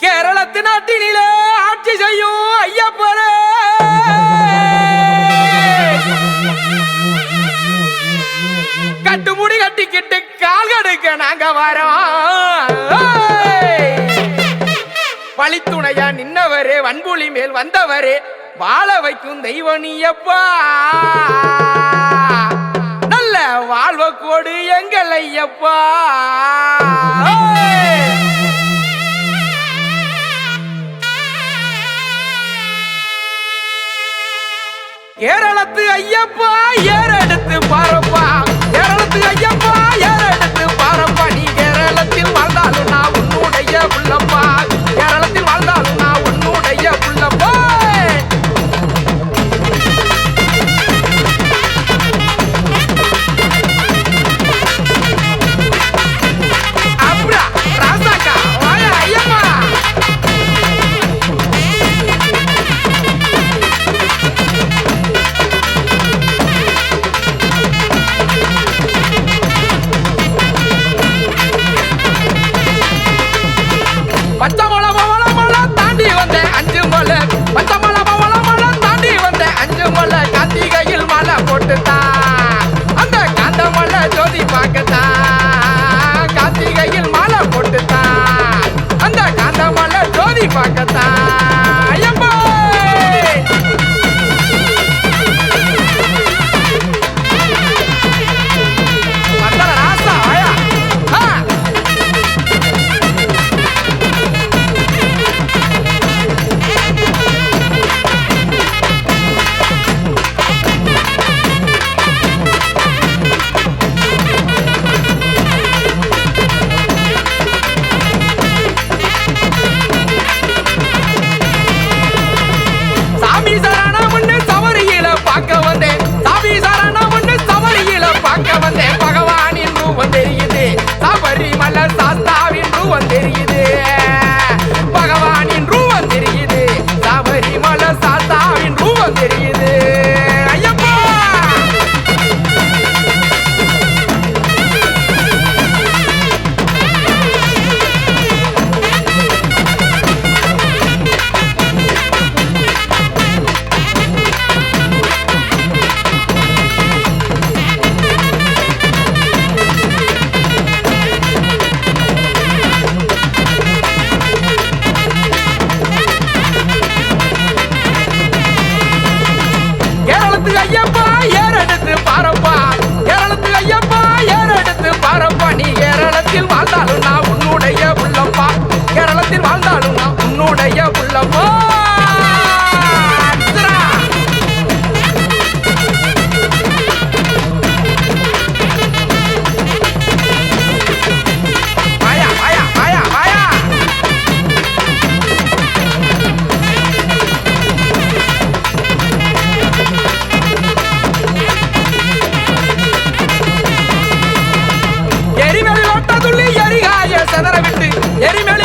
கேரளத்து நாட்டினிலே ஆட்சி செய்யும் ஐயப்பரே கட்டுமுடி கட்டிக்கிட்டு கால் கடுக்க நாங்க வரோம். வழித்துணையா நின்னவரே வன்புலி மேல் வந்தவரே வாழ வைக்கும் தெய்வம் நீயப்பா. நல்ல வாழ்வ கோடு எங்கள் ஐயப்பா. கேரளத்து ஐயப்பா ஏறெடுத்து பாரப்பா. கேரளத்து ஐயப்பா ஏறெடுத்து பாரப்பா. நீ கேரளத்தில் வாழ்ந்தாலும் நான் உன்னுடைய புள்ளப்பா. கேரளத்தில் வாழ்ந்தாலும் நான் உன்னுடைய புள்ளப்பா. அப்புறா ராசாக்கா வாயா ஐயப்பா. பச்சமலை தாண்டி வந்தேன் 5 மலை. பச்சமலை தாண்டி வந்தேன் 5 மலை. கார்த்திகையில் மலை போட்டுத்தான் அந்த காந்த மலை ஜோதி பார்க்கத்தான். கார்த்திகையில் மலை போட்டுத்தான் அந்த காந்த மலை ஜோதி பார்க்கத்தான். ஐயப்பா வந்தல ராசா வாயா. பகவானின் ரூபம் தெரியுது. சபரிமலை சாஸ்தாவின் ரூபம் தெரியுது. பகவானின் ரூபம் தெரியுது. சபரிமலை சாஸ்தாவின் ரூபம் தெரியுது. ஐயப்பா ஐயப்பா ஏறெடுத்து பாரப்பா. கேரளத்து ஐயப்பா ஏறெடுத்து பாரப்பா. நீ கேரளத்தில் வாழ்ந்தாலும் நான் உன்னுடைய புள்ளப்பா. கேரளத்தில் வாழ்ந்தாலும் நான் உன்னுடைய புள்ளப்பா. வாயா வாயா வாயா வாயா. எரிமேல் ஓட்ட துள்ளி எரிகாய செதற விட்டு எரிமேல்